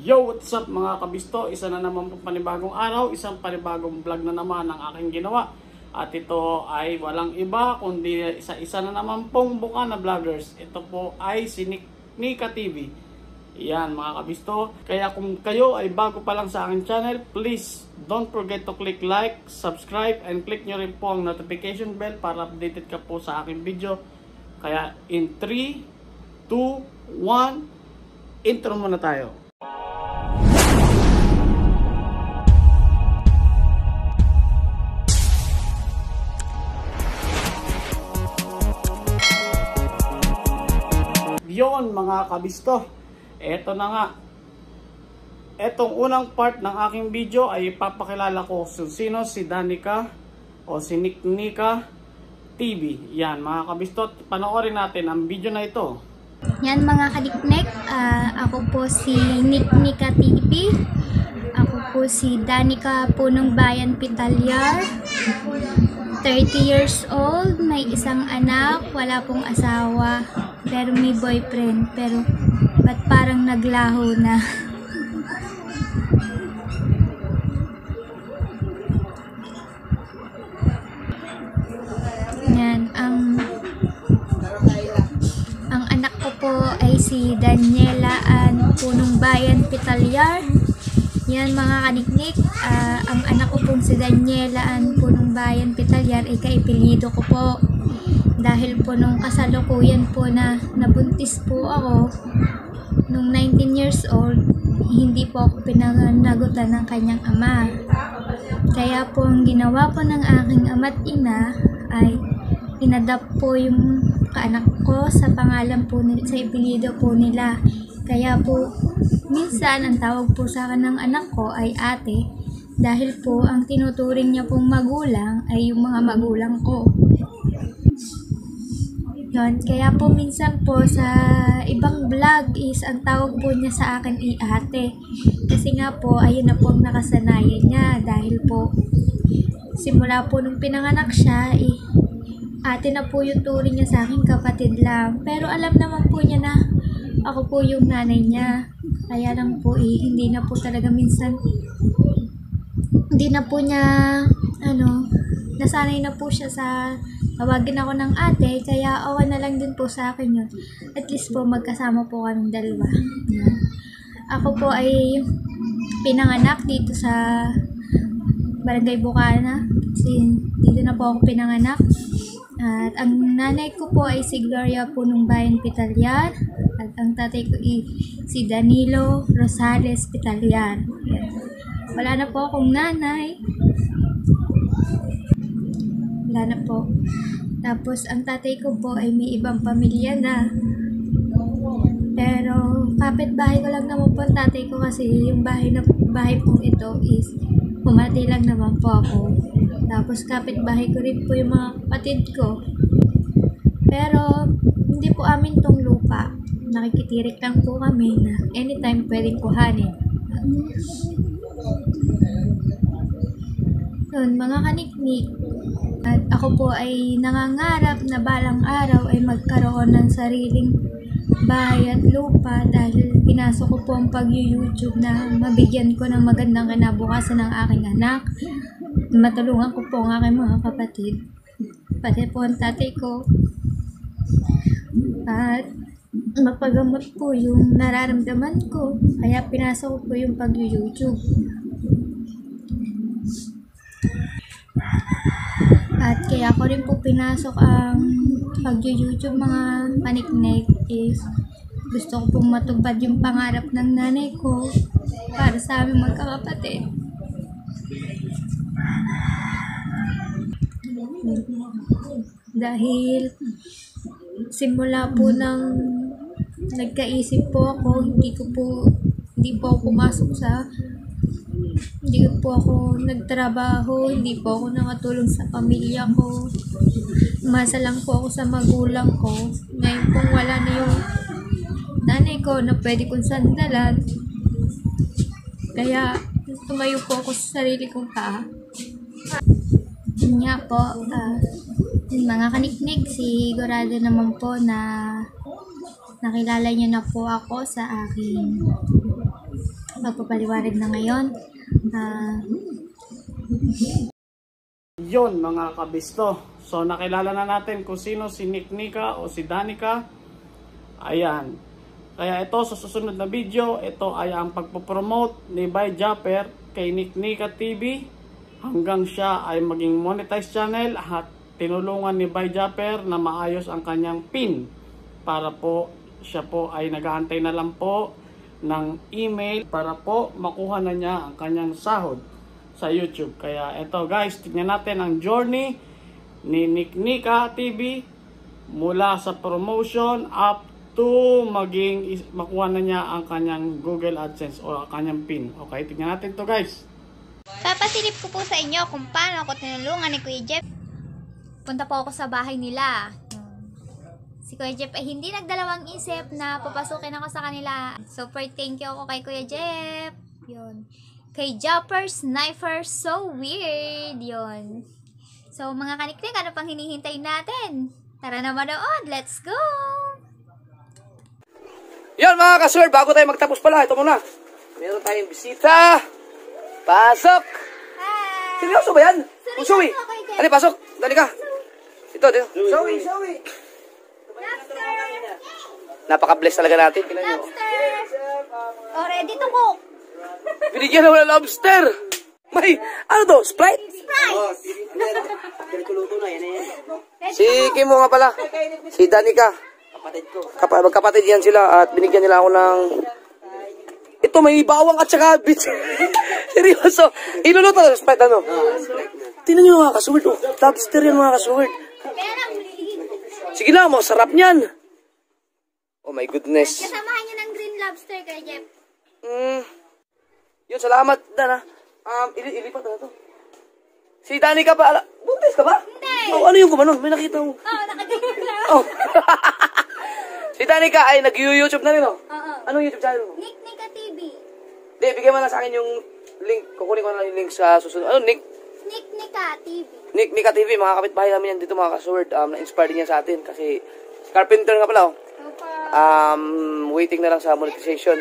Yo, what's up mga kabisto? Isa na naman po panibagong araw, isang panibagong vlog na naman ang aking ginawa. At ito ay walang iba kundi isa na naman pong buka na vloggers. Ito po ay si Nika TV. Yan mga kabisto. Kaya kung kayo ay bago pa lang sa aking channel, please don't forget to click like, subscribe, and click nyo rin po ang notification bell para updated ka po sa aking video. Kaya in 3, 2, 1, intro muna tayo. Yon mga kabisto, eto na nga. Etong unang part ng aking video ay ipapakilala ko kung sino si Danica o si Nika TV. Yan mga kabisto, panoorin natin ang video na ito. Yan mga kadiknek, ako po si Nika TV. Ako po si Danica Punong Bayan Pitalyar. 30 years old, may isang anak, wala pong asawa, pero may boyfriend, pero ba't parang naglaho na? Yan, ang anak ko po ay si Daniela Ann Punong Bayan Pitalyar. Yan mga kaniknik, ang anak ko pong si Daniela Ann Punong Bayan Pitalyar ay kaipilido ko po. Dahil po nung kasalukuyan po na nabuntis po ako, nung 19 years old, hindi po ako pinanagutan ng kanyang ama. Kaya po ang ginawa po ng aking ama't ina ay inadapt po yung kaanak ko sa pangalan po sa ipilido po nila. Kaya po minsan ang tawag po sa akin ng anak ko ay ate, dahil po ang tinuturing niya pong magulang ay yung mga magulang ko. Yun, kaya po minsan po sa ibang vlog is ang tawag po niya sa akin ay ate. Kasi nga po ayun na po ang nakasanayan niya, dahil po simula po nung pinanganak siya ate na po yung turing niya sa akin, kapatid lang. Pero alam naman po niya na ako po yung nanay niya. Kaya lang po hindi na po talaga minsan, hindi na po niya, nasanay na po siya sa tawagin ako ng ate. Kaya awan na lang din po sa akin yun. At least po magkasama po kaming dalawa. Ako po ay pinanganak dito sa Barangay Bukana. Dito na po ako pinanganak. At ang nanay ko po ay si Gloria Punong Bayan Pitalyar. At ang tatay ko ay si Danilo Rosales Pitalyar. Wala na po akong nanay. Wala na po. Tapos ang tatay ko po ay may ibang pamilya na. Pero kapitbahay ko lang naman po ang tatay ko, kasi yung bahay pong ito is pumati lang naman po ako. Tapos kapitbahay ko rin po yung mga kapatid ko. Pero hindi po amin tong lupa. Nakikitirik lang po kami na anytime pwedeng kuhanin. Yun, mga kaniknik. At ako po ay nangangarap na balang araw ay magkaroon ng sariling bahay at lupa, dahil pinasok ko po ang pag-YouTube na mabigyan ko ng magandang kinabukasan ng aking anak. Matulungan ko po ang aking mga kapatid, pati po ang tatay ko, at mapagamot po yung nararamdaman ko. Kaya pinasok ko po yung pag-YouTube. At kaya ko rin po pinasok ang pag-YouTube, mga paniknek, is gusto ko pong matupad yung pangarap ng nanay ko para sa aming magkakapatid. Dahil simula po nang nagkaisip po ako, hindi po ako pumasok hindi po ako nagtrabaho, hindi po ako nakatulong sa pamilya ko. Umasa lang po ako sa magulang ko. Ngayon pong wala na yung nanay ko na pwede kong sandalan, kaya tumayo po ako sa sarili kong paa. Yun nga po, mga kaniknik, sigurado naman po na nakilala niyo na po ako sa aking magpapaliwanag na ngayon. Yun mga kabisto. So nakilala na natin kung sino si Niknika o si Danica. Ayan. Kaya ito sa susunod na video, ito ay ang pagpopromote ni Bay Japper kay Niknika TV hanggang siya ay maging monetized channel at tinulungan ni Bay Japper na maayos ang kanyang PIN para po siya po ay naghahantay na lang po ng email para po makuha na niya ang kanyang sahod sa YouTube. Kaya ito guys, tingnan natin ang journey ni Niknika TV mula sa promotion up to maging makuha na niya ang kanyang Google AdSense o ang kanyang PIN. Okay, tingnan natin to guys. Papasilip ko po sa inyo kung paano ako tinulungan ni Kuya Jeff. Punta po ako sa bahay nila. Si Kuya Jeff ay hindi nagdalawang isip na papasukin ako sa kanila. Super thank you ako kay Kuya Jeff. Yun. Kay Japper Sniper, so weird. Yun. So mga kaniknik, ano pang hinihintay natin? Tara na manood. Let's go! Yan mga ka-sir, bago tayo magtapos pala, ito muna. Meron tayong bisita. Pasok! Hi! Seryoso ba yan? Usuwi! Seryoso, Kuya Jeff. Ano, pasok! Dali ka! Dito. Zoe! Lobster! Napaka-bless talaga natin. Tingnan nyo. Lobster! Oh, ready to cook! Binigyan na wala lobster! May, ano to? Sprite? Price! Si Kim mo nga pala. Si Danica. Magkapatid yan sila at binigyan nila ako ng... Ito, may bawang at saka beets. Seryoso. Iluluto na Sprite ano? Tingnan nyo mga kasuward. Oh, lobster yan mga kasuward. Sige na, masarap niyan. Oh my goodness. Kasamahan niyo ng green lobster kay Jeff. Yun, salamat, Dan, ha. Ilipat na to. Si Danica pa, buntis ka ba? Hindi. Oh, ano yung kumanon? May nakita mo. Oo, nakagigil. Oh. Si Danica ay nag-YouTube na rin, oh. Oo. Anong YouTube channel mo? Niknika TV. Hindi, bigyan mo na sa akin yung link. Kukunin ko na yung link sa susunod. Ano, Niknika TV. Niknika TV, mga kapitbahay namin yan dito, mga kasword. Na-inspire din yan sa atin kasi carpenter nga pala, oh. Waiting na lang sa monetization.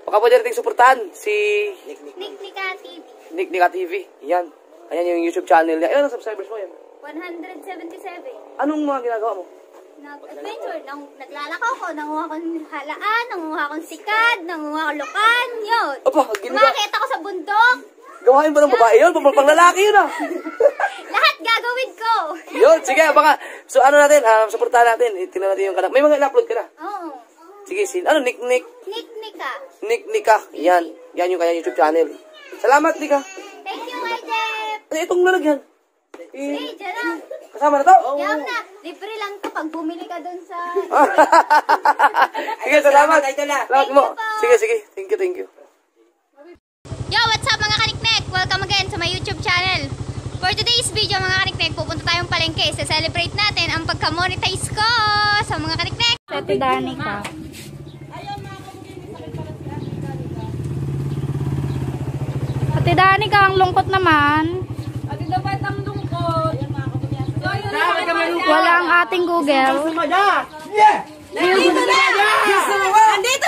Baka pwede natin suportahan si Niknika TV. Niknika TV. Yan. Ayan yung YouTube channel niya. Ilan ang subscribers mo yan? 177. Anong mga ginagawa mo? Nag-adventure. Naglalakaw ko. Nanguha ko ng halaan. Nanguha ko ng sikad. Nanguha ko lukan. Yun. Opa, ginawa. Umakit ako sa bundok. Gawain ba ng babae yun? Pang lalaki yun ah. Lahat gagawin ko. Yun, sige. Baka, so ano natin, suportahan natin. Tingnan natin yung kanak. May mga in-upload ka na. Oo. Sige, ano, Niknika. Niknika. Yan. Yan yung kanya YouTube channel. Salamat, Nika. Thank you, Kuya Jeff. Ano itong lalagyan? Hey, dyan. Kasama na to? Yam na. Libre lang to pag bumili ka dun sa... Sige, salamat. Salamat mo. po. Sige. Thank you. Yo, what's up mga kaniknek? Welcome again sa my YouTube channel. For today's video mga kaniknek, pupunta tayong palengke. Celebrate natin ang pagka-monetize ko sa mga kaniknek. Ito Danica. Ate Danica, ang lungkot naman. Wala ang ating Google. Nandito na! Nandito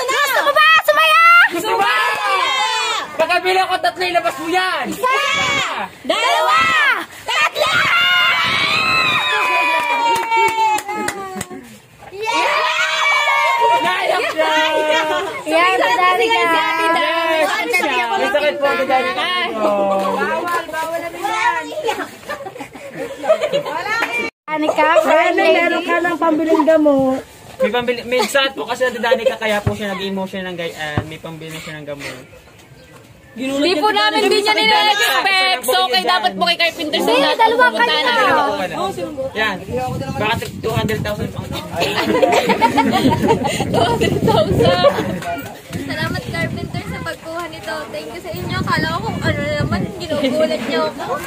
na! Gusto mo ba? Sumaya! Gusto ba? Baka bilang ko tatlo ilabas mo yan! Isa! Dalawa! Tatlo! Nayak siya! Yan, Ate Danica. May sakit po, Ate Danica. Bawal na yan. Danica, meron ka ng pambiling gamot. May sad po kasi Ate Danica kaya po siya nag-emotion ng gayaan. May pambili siya ng gamot. Hindi po namin din niya nire-expect. So, kaya dapat po kay Carpenter sa lahat. Dalawa ka na. Yan. Baka 200,000 pang 200,000. Salamat Carpenter sa pagkuha nito. Thank you sa inyo. Kala ko kung ano naman, ginugulat niyo ako.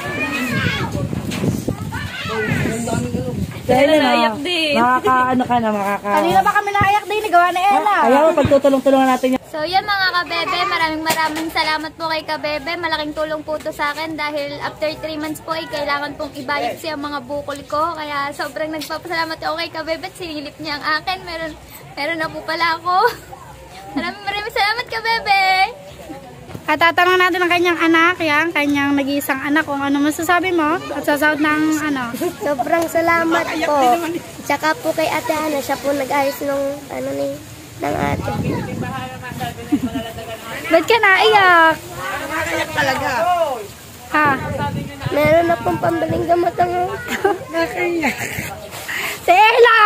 Dahil naiyak din. Makakaano ka na, makaka... Kanina ba kami naiyak din? Nagawa na Ella. Ayaw, pagtutulong-tulungan natin yan. So yan mga kabebe, maraming salamat po kay kabebe. Malaking tulong po to sa akin dahil after 3 months po ay kailangan pong ibayad siya mga bukol ko. Kaya sobrang nagpapasalamat ako kay kabebe at sinilip niya ang akin. Meron na po pala ako. Maraming salamat kabebe. At tatanong natin ang kanyang anak, yan, kanyang nag-iisang anak, kung ano masasabi mo at sasagot ng ano. Sobrang salamat po. Tsaka po kay Ate Hana, siya po nag-ayos ng ng ate. Ba't ka naiyak? Nakayak talaga. Ha? Meron na pong pambiling gamot ang Nakayak. Si Ella!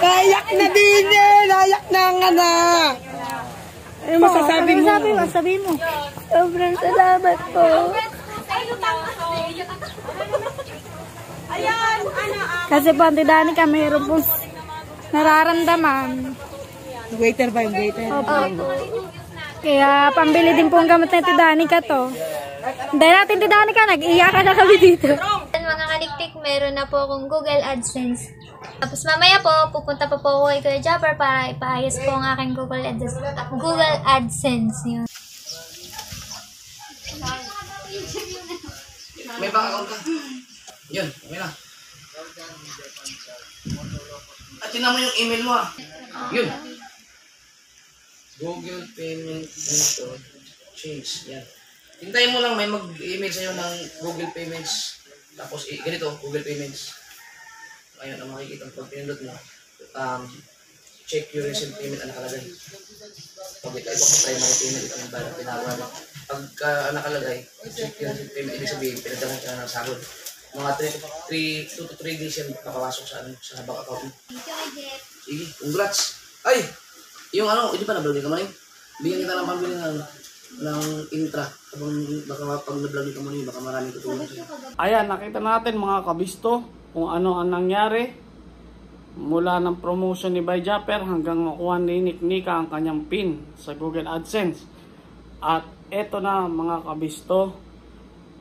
Kayak na din eh. Nayak na ang anak. Ano masasabi mo? Sabi mo. sobrang salamat po. Kasi po, Auntie Danica, mayroon pong nararamdaman. Waiter ba yung waiter? Opo. Kaya pambili din pong gamot na Auntie Danica to. Dahil natin Auntie Danica, nag-iyakan na kami dito. Mga kaliktik, meron na po akong Google AdSense. Tapos mamaya po, pupunta pa po ako kay Kuya Japper para ipaayos po ang aking Google AdSense. Yun. May bank account ka. Yun, okay na. At yun naman yung email mo ah. Yun. Google Payment Method Change. Yan. Hintayin mo lang may mag-email sa'yo ng Google Payments. Tapos ganito, Google Payments. Ayun, ang makikita pag pinindot mo. Check your recent payment ang nakalagay. Pag ito mo primary payment, ito ang pinagawa mo. Pagka nakalagay, check your recent payment, ibig sabihin, pinadalan ka na ng sagod. Mga 2 to 3 days yan papawasok sa bank account mo. Sige, congrats! Ay! Yung hindi pa na-vlog ka man eh. Bigyan kita ng pambili ng intra. Baka pag na-vlog ka man eh, baka maraming tutulong sa'yo. Ayan, nakita natin mga kabisto kung ano ang nangyari. Mula ng promotion ni Bay Japper hanggang makuha ni Nick Nika ang kanyang pin sa Google AdSense. At eto na mga kabisto,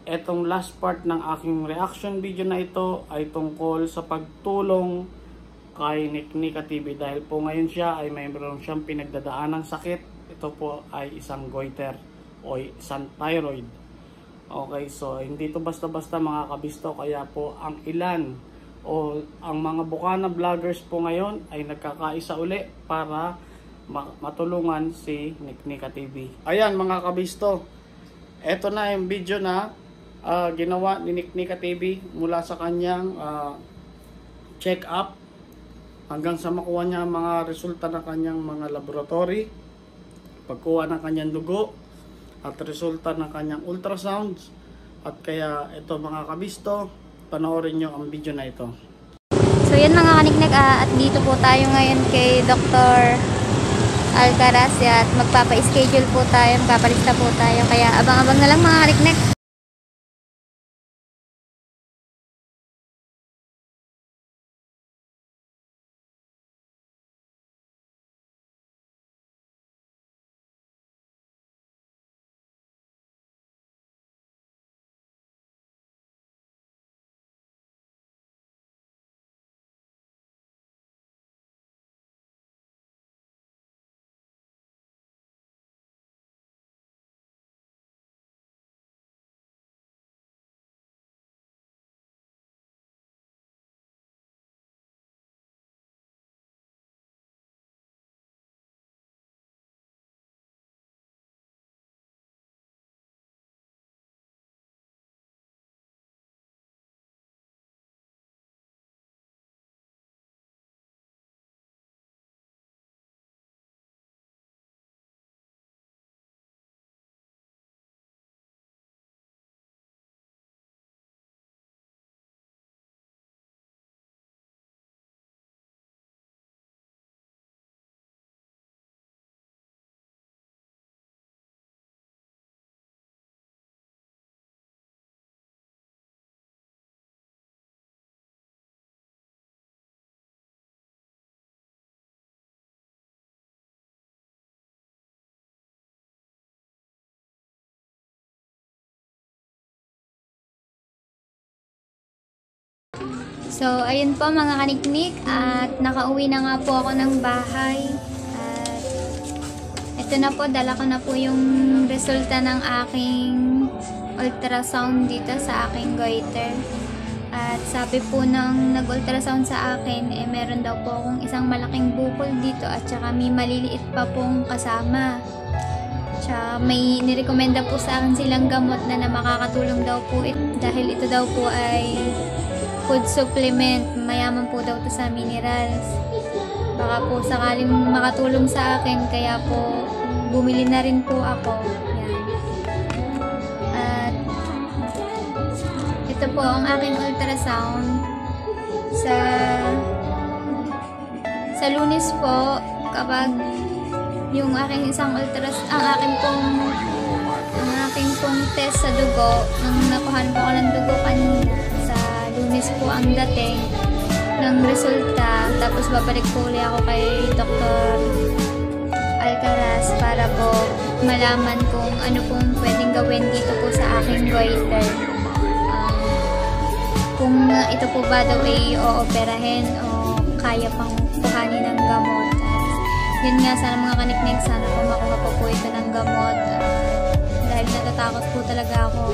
etong last part ng aking reaction video na ito ay tungkol sa pagtulong kay Nick Nika TV. Dahil po ngayon siya ay mayroon siyang pinagdadaan ng sakit. Ito po ay isang goiter o isang thyroid. Okay, so hindi ito basta-basta mga kabisto. Kaya po ang ilan o ang mga Bukana vloggers po ngayon ay nagkakaisa uli para matulungan si Nick Nika TV. Ayan mga kabisto, eto na yung video na ginawa ni Nick Nika TV mula sa kanyang check-up hanggang sa makuha niya mga resulta ng kanyang mga laboratory, pagkuha ng kanyang dugo at resulta ng kanyang ultrasounds. At kaya ito mga kabisto, panoorin nyo ang video na ito. So yan mga kaniknik, at dito po tayo ngayon kay Dr. Alcaraz at magpapa-schedule po tayo, magpapalista po tayo. Kaya abang-abang na lang mga kaniknik. So, ayun po mga kaniknik, at nakauwi na nga po ako ng bahay. At ito na po, dala ko na po yung resulta ng aking ultrasound dito sa aking goiter. At sabi po ng nag-ultrasound sa akin, meron daw po akong isang malaking bukol dito at saka may maliliit pa pong kasama. Tsaka may nirekomenda po sa akin silang gamot na makakatulong daw po dahil ito daw po ay food supplement. Mayaman po daw ito sa minerals. Baka po sakaling makatulong sa akin, kaya po bumili na rin po ako. Yan. At ito po ang aking ultrasound. Sa Lunes po, kapag yung aking isang ang aking pong test sa dugo, nang nakuhaan po ako ng dugo kanina, sa Lunes po ang dating ng resulta, tapos babalik po ulit ako kay Dr. Alcaraz para po malaman kung ano pong pwedeng gawin dito po sa aking goiter. Kung ito po ba daw ay ooperahin o kaya pang kuhanin ng gamot. Yun nga, sana mga kaniknik, sana po makuha po ito ng gamot. Dahil natatakot po talaga ako.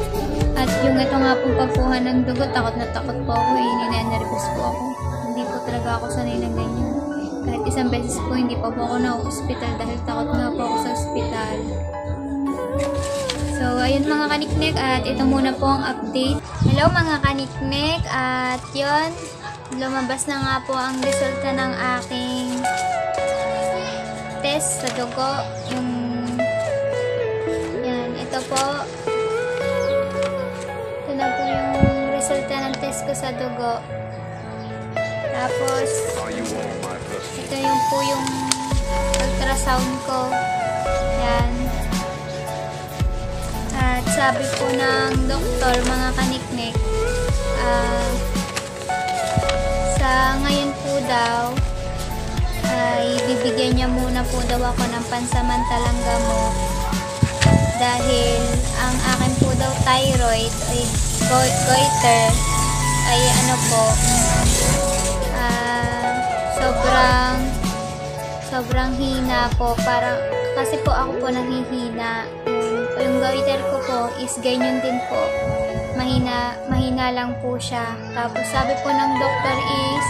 At yung ito nga po pagkuha ng dugo, takot na takot po ako. Ninenervous po ako. Hindi po talaga ako sanay ng ganyan. Kahit isang beses po, hindi pa po ako na-hospital dahil takot nga po ako sa hospital. So, ayun mga kaniknik, at ito muna po ang update. Hello mga kaniknik, at yun, lumabas na nga po ang resulta ng aking test sa dugo. Ito po. Ito na po yung resulta ng test ko sa dugo. Tapos, ito yung po yung ultrasound ko. Yan. At sabi po ng doktor, mga kaniknik, sa ngayon po daw, ay bibigyan niya muna po daw ako ng pansamantalang gamot dahil ang akin po daw thyroid ay goiter ay ano po, sobrang hina po, para kasi po ako po nanghihina. Yung goiter ko po is ganyan din po, mahina lang po siya. Tapos sabi po ng doktor is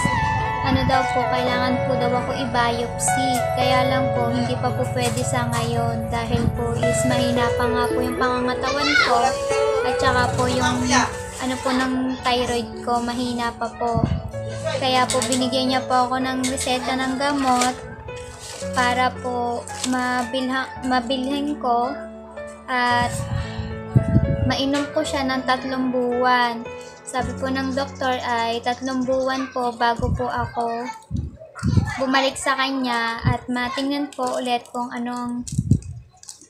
ano daw po, kailangan po daw ako i-biopsy. Kaya lang po, hindi pa po pwede sa ngayon dahil po is mahina pa nga po yung pangangatawan ko at saka po yung ano po ng thyroid ko, mahina pa po. Kaya po binigyan niya po ako ng reseta ng gamot para po mabilhin ko at mainom ko siya ng 3 buwan. Sabi po ng doktor ay 3 buwan po bago po ako bumalik sa kanya at matingnan po ulit kung anong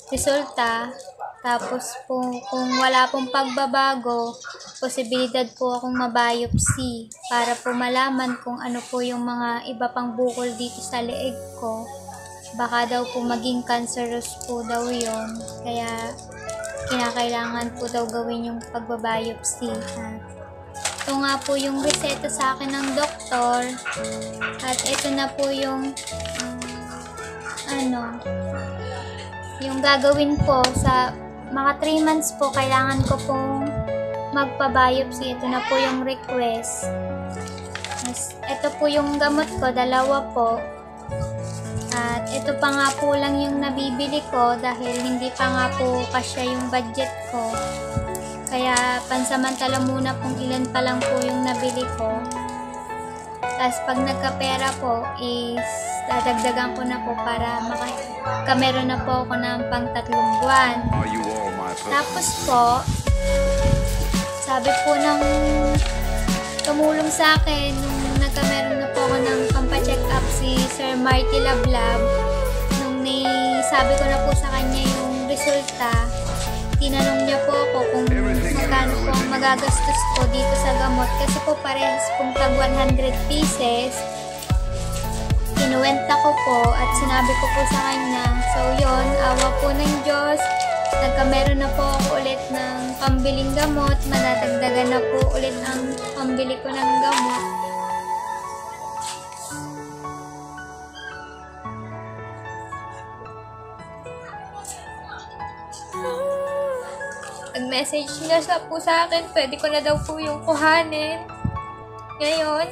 resulta. Tapos po kung wala pong pagbabago, posibilidad po akong mabiopsy para po malaman kung ano po yung mga iba pang bukol dito sa leeg ko. Baka daw po maging cancerous po daw yun. Kaya kinakailangan po daw gawin yung pagbabiopsy. Ito nga po yung reseta sa akin ng doktor. At ito na po yung yung gagawin po sa mga 3 months po, kailangan ko pong magpa-biopsy. Ito na po yung request. Ito po yung gamot ko, 2 po. At ito pa nga po lang yung nabibili ko dahil hindi pa nga po kasya yung budget ko. Kaya pansamantala muna kung ilan pa lang po yung nabili ko. Tapos pag nagkapera po is dadagdagan ko na po para meron na po ako ng pang 3 buwan. Tapos po, sabi po ng tumulong sa akin nung nagkameron na po ako ng pampacheck up si Sir Marty Lablab, nung sabi ko na po sa kanya yung resulta, tinanong niya po ako kung magkano po ang magagastos ko dito sa gamot kasi po parehas pong tag 100 pieces. Kinuwenta ko po at sinabi ko po sa kanya. So yon, awa po ng Diyos, nagkameron na po ako ulit ng pambiling gamot, madadagdagan na po ulit ang pambili ko ng gamot. Nag-message niya po sa akin, pwede ko na daw po yung kuhanin. Ngayon,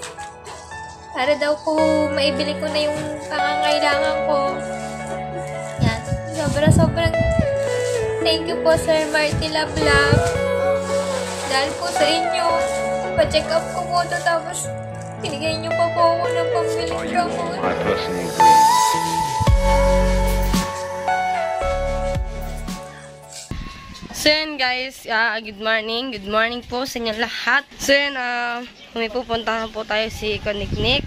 para daw po maibili ko na yung pangangailangan ko. Yan. Sobrang thank you po, Sir Marty Lablab. Dahil po sa inyo, pa-check up ko po ito, tapos binigay niyo pa po ako ng pambiling gamot. I personally agree. So yun guys, good morning po sa inyo lahat. So yun, may pupuntahan po tayo si Kaniknik.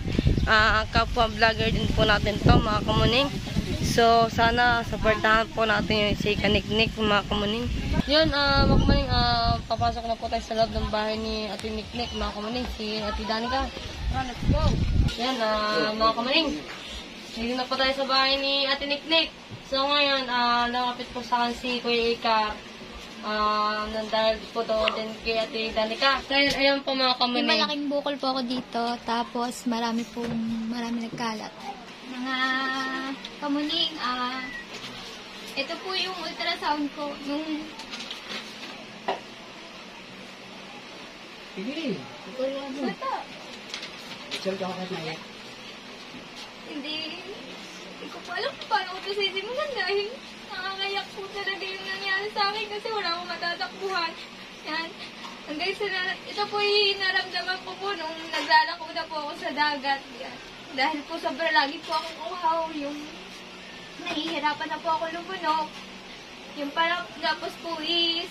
Kapwa vlogger din po natin to, mga kamuning. So sana supportahan po natin yung si Kaniknik, mga kamuning. Yun, mga kamuning, papasok na po tayo sa loob ng bahay ni Ate Niknik, mga kamuning, si Ate Danica. Let's go! Yan, mga kamuning, dito na po tayo sa bahay ni Ate Niknik. So ngayon, lumapit po sa akin si Kuya Ika. Dahil po to din kay Ate Danica. Ngayon, ayan po mga kamuning. May malaking bukol po ako dito, tapos marami nagkalat. Mga kamuning, ito po yung ultrasound ko nung... Hindi ko po alam kung paano ko ito sisimulan dahil nakakayak po talaga yung nangyari sa akin kasi wala akong matatakbuhan. Yan. Hanggang sa ito po yung naramdaman ko po nung naglalako na po ako sa dagat. Yan. Dahil po sobrang lagi po akong uhaw, yung nahihirapan na po ako lumunok. Yung parang tapos po is,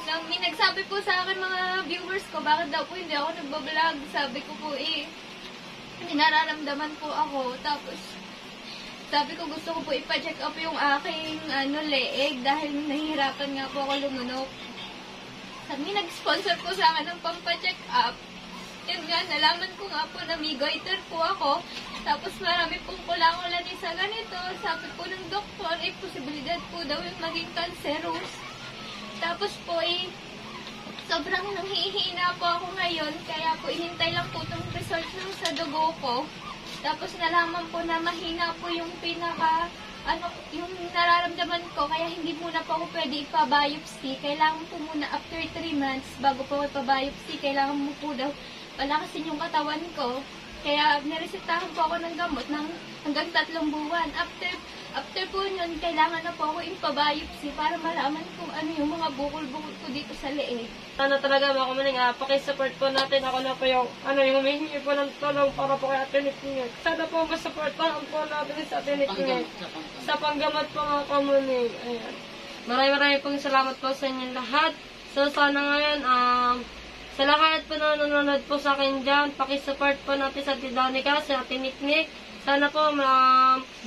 may nagsabi po sa akin mga viewers ko, bakit daw po hindi ako nagbablog. Sabi ko po hindi nararamdaman po ako. Tapos, sabi ko gusto ko po ipa-check up yung aking leeg dahil nahihirapan nga po ako lumunok. Sabi nag-sponsor po sa akin ng pampa-check up. Yun nga, nalaman ko nga po na may goiter po ako. Tapos marami pong kulang-ulan sa ganito. Sabi po ng doktor, posibilidad po daw yung maging cancerous. Tapos po sobrang nanghihina po ako ngayon. Kaya po ihintay lang po itong result ng sa dugo ko. Tapos nalaman po na mahina po yung yung nararamdaman ko. Kaya hindi muna po ako pwede ipa-biopsy. Kailangan po muna after 3 months bago po ipa-biopsy. Kailangan mo po daw palakasin yung katawan ko. Kaya niresetahan po ako ng gamot hanggang 3 buwan. After po yun, kailangan na po ako ipa-biopsy para malaman kung ano yung mga bukol-bukol ko dito sa leeg. Sana talaga mga kamuning, pakisupport po natin. Ako na po yung humihingi po ng tulong para po kay Ate Niknik. Sana po masupportahan po natin sa Ate Niknik. Sa panggamot po mga kamuning. Ayan. Maraming pong salamat po sa inyong lahat. So sana ngayon, sa lahat po na nanonood po sa akin dyan, pakisupport po natin sa Ate Danica, sa Ate Niknik. Sana po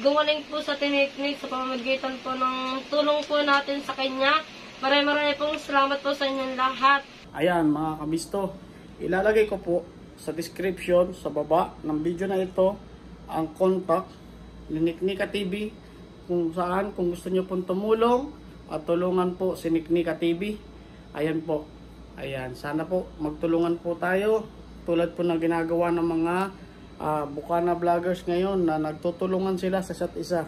gumaling po sa Ate Niknik sa pamamagitan po ng tulong po natin sa kanya. Maraming pong salamat po sa inyong lahat. Ayan mga kabisto, ilalagay ko po sa description sa baba ng video na ito ang contact ni Niknika TV kung saan kung gusto nyo pong tumulong at tulungan po si Niknika TV. Ayan po. Ayan, sana po magtulungan po tayo tulad po ng ginagawa ng mga Bukana vloggers ngayon na nagtutulungan sila sa isa't isa.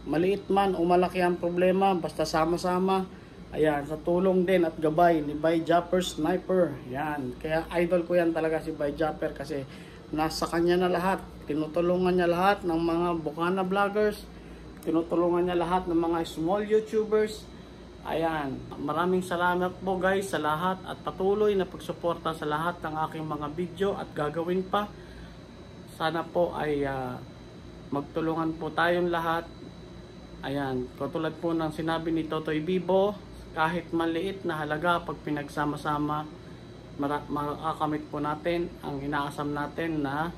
Maliit man o malaki ang problema, basta sama-sama. Ayan, sa tulong din at gabay ni Bay Japper Sniper. Yan, kaya idol ko yan talaga si Bay Japper kasi nasa kanya na lahat. Tinutulungan niya lahat ng mga Bukana vloggers. Tinutulungan niya lahat ng mga small YouTubers. Ayan, maraming salamat po guys sa lahat at patuloy na pagsuporta sa lahat ng aking mga video at gagawin pa. Sana po ay magtulungan po tayong lahat. Ayan, katulad po ng sinabi ni Totoy Bibo, kahit maliit na halaga pag pinagsama-sama, makakamit po natin ang inaasam natin na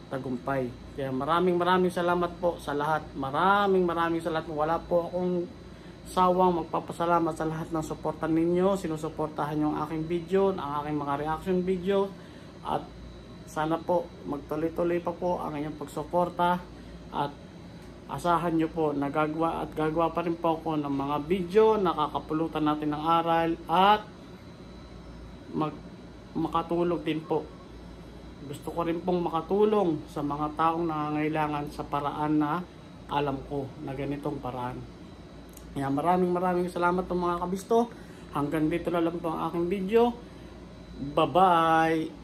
tagumpay. Kaya maraming salamat po sa lahat. Maraming salamat. Wala po akong sawang magpapasalamat sa lahat ng suporta ninyo. Sinusuportahan yung aking video, ang aking mga reaction video. At sana po magtuloy-tuloy pa po ang inyong pagsuporta. At asahan nyo po na gagawa pa rin po ako ng mga video nakakapulutan natin ng aral at makatulog din po. Gusto ko rin pong makatulong sa mga taong nangangailangan sa paraan na alam ko na ganitong paraan. Kaya maraming salamat po mga kabisto. Hanggang dito na lang po ang aking video. Bye-bye!